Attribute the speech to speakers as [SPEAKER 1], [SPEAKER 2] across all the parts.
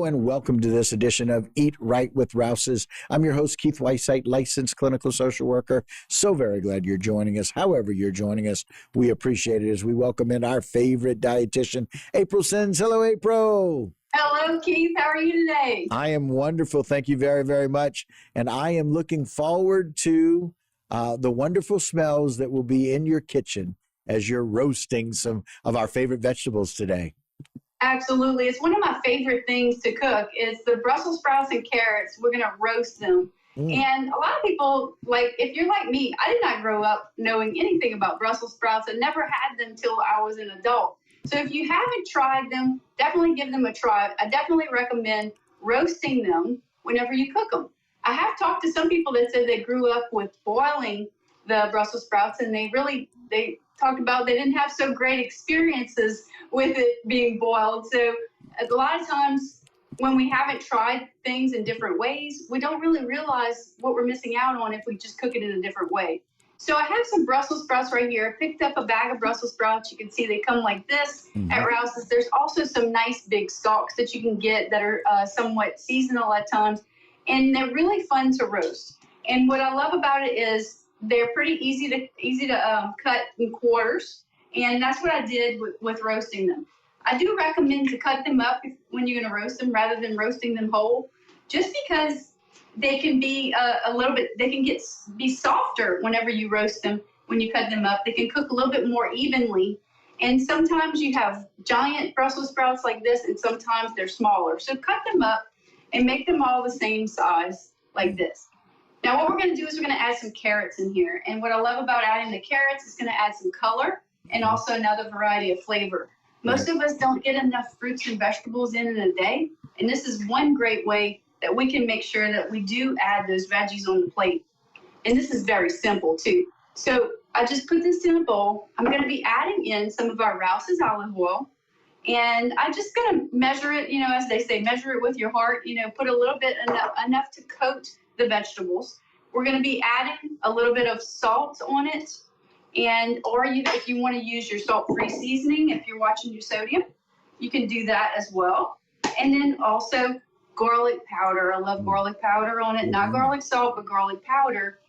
[SPEAKER 1] and welcome to this edition of Eat Right with Rouses. I'm your host, Keith Weissite, licensed clinical social worker. So very glad you're joining us. However you're joining us, we appreciate it as we welcome in our favorite dietitian, April Sins. Hello, April.
[SPEAKER 2] Hello, Keith. How are you today?
[SPEAKER 1] I am wonderful. Thank you very, very much. And I am looking forward to the wonderful smells that will be in your kitchen as you're roasting some of our favorite vegetables today.
[SPEAKER 2] Absolutely. It's one of my favorite things to cook is the Brussels sprouts and carrots. We're going to roast them. And a lot of people, like, if you're like me, I did not grow up knowing anything about Brussels sprouts. I never had them till I was an adult. So if you haven't tried them, definitely give them a try. I definitely recommend roasting them whenever you cook them. I have talked to some people that said they grew up with boiling the Brussels sprouts, and they talked about they didn't have so great experiences with it being boiled. So a lot of times when we haven't tried things in different ways, we don't really realize what we're missing out on if we just cook it in a different way. So I have some Brussels sprouts right here. I picked up a bag of Brussels sprouts. You can see they come like this at Rouses. There's also some nice big stalks that you can get that are somewhat seasonal at times, and they're really fun to roast. And what I love about it is they're pretty easy to cut in quarters, and that's what I did with roasting them. I do recommend to cut them up when you're going to roast them rather than roasting them whole, just because they can be be softer whenever you roast them. When you cut them up, they can cook a little bit more evenly. And sometimes you have giant Brussels sprouts like this, and sometimes they're smaller. So cut them up and make them all the same size like this. Now what we're going to do is we're going to add some carrots in here. And what I love about adding the carrots is going to add some color and also another variety of flavor. Most of us don't get enough fruits and vegetables in a day. And this is one great way that we can make sure that we do add those veggies on the plate. And this is very simple too. So I just put this in a bowl. I'm going to be adding in some of our Rouses olive oil. And I'm just going to measure it, as they say, measure it with your heart, put a little bit enough to coat the vegetables. We're going to be adding a little bit of salt on it. If you want to use your salt-free seasoning, if you're watching your sodium, you can do that as well. And then also garlic powder. I love garlic powder on it, not garlic salt, but garlic powder.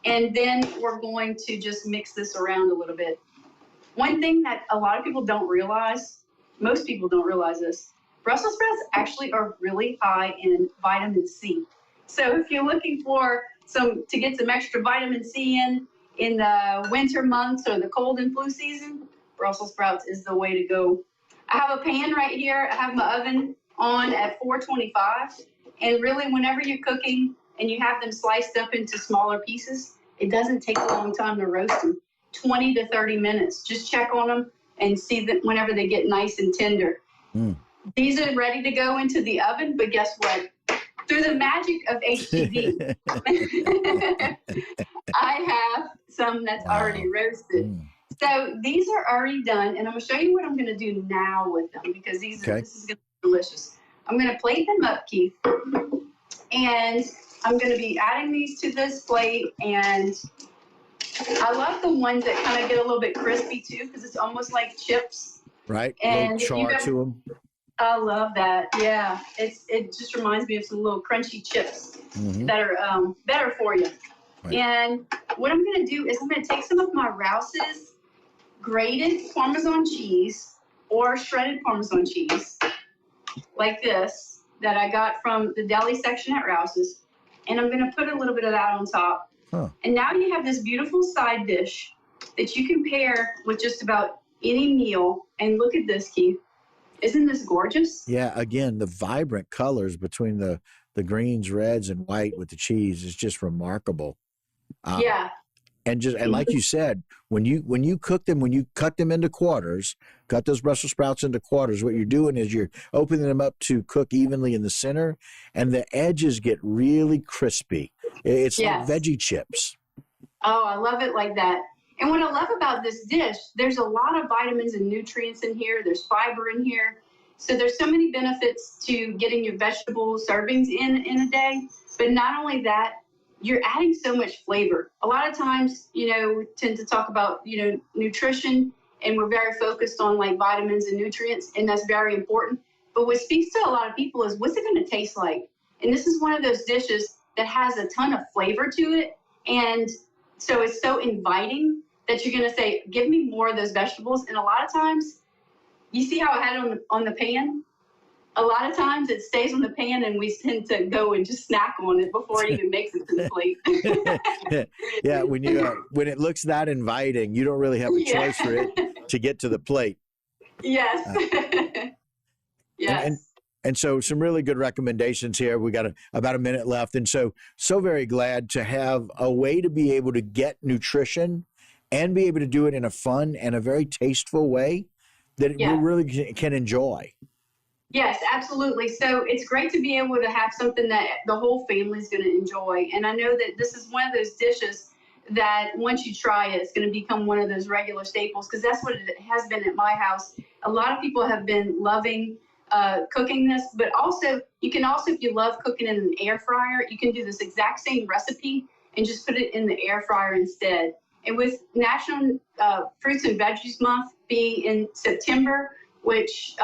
[SPEAKER 2] And then we're going to just mix this around a little bit. One thing that a lot of people don't realize, most people don't realize this, Brussels sprouts actually are really high in vitamin C. So if you're looking for to get some extra vitamin C in the winter months or the cold and flu season, Brussels sprouts is the way to go. I have a pan right here. I have my oven on at 425. And really, whenever you're cooking and you have them sliced up into smaller pieces, it doesn't take a long time to roast them. 20 to 30 minutes. Just check on them and see that whenever they get nice and tender. These are ready to go into the oven, but guess what? Through the magic of HTV, I have some that's already roasted. So these are already done, and I'm going to show you what I'm going to do now with them because this is going to be delicious. I'm going to plate them up, Keith, and I'm going to be adding these to this plate, and I love the ones that kind of get a little bit crispy too because it's almost like chips.
[SPEAKER 1] Right,
[SPEAKER 2] and
[SPEAKER 1] a little char to them.
[SPEAKER 2] I love that. Yeah, it just reminds me of some little crunchy chips that are better for you. Right. And what I'm going to do is I'm going to take some of my Rouses grated Parmesan cheese or shredded Parmesan cheese like this that I got from the deli section at Rouses, and I'm going to put a little bit of that on top. And now you have this beautiful side dish that you can pair with just about any meal. And look at this, Keith. Isn't this gorgeous?
[SPEAKER 1] Yeah, again, the vibrant colors between the greens, reds, and white with the cheese is just remarkable. And like you said, when you cook them, when you cut them into quarters, cut those Brussels sprouts into quarters, what you're doing is you're opening them up to cook evenly in the center, and the edges get really crispy. It's like veggie chips.
[SPEAKER 2] Oh, I love it like that. And what I love about this dish, there's a lot of vitamins and nutrients in here. There's fiber in here. So there's so many benefits to getting your vegetable servings in a day. But not only that, you're adding so much flavor. A lot of times, we tend to talk about, nutrition, and we're very focused on like vitamins and nutrients, and that's very important. But what speaks to a lot of people is, what's it going to taste like? And this is one of those dishes that has a ton of flavor to it. And so it's so inviting that you're going to say, give me more of those vegetables. And a lot of times, you see how I had it on the pan? A lot of times it stays on the pan and we tend to go and just snack on it before it even makes it to the plate.
[SPEAKER 1] Yeah, when it looks that inviting, you don't really have a choice for it to get to the plate.
[SPEAKER 2] Yes. Yes.
[SPEAKER 1] And so some really good recommendations here. We got about a minute left. And so very glad to have a way to be able to get nutrition and be able to do it in a fun and a very tasteful way that we really can enjoy.
[SPEAKER 2] Yes, absolutely. So it's great to be able to have something that the whole family is going to enjoy. And I know that this is one of those dishes that once you try it, it's going to become one of those regular staples, because that's what it has been at my house. A lot of people have been loving cooking this, but also, if you love cooking in an air fryer, you can do this exact same recipe and just put it in the air fryer instead. And with National Fruits and Veggies Month being in September, which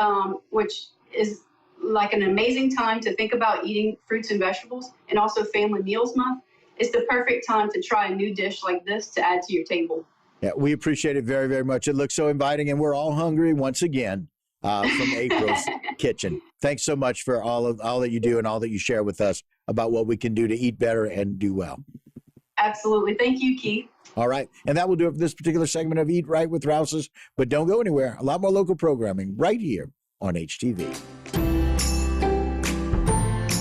[SPEAKER 2] is like an amazing time to think about eating fruits and vegetables, and also Family Meals Month, it's the perfect time to try a new dish like this to add to your table.
[SPEAKER 1] Yeah, we appreciate it very, very much. It looks so inviting, and we're all hungry once again from April's Kitchen. Thanks so much for all that you do and all that you share with us about what we can do to eat better and do well.
[SPEAKER 2] Absolutely. Thank you, Keith.
[SPEAKER 1] All right. And that will do it for this particular segment of Eat Right with Rouses. But don't go anywhere. A lot more local programming right here on HTV.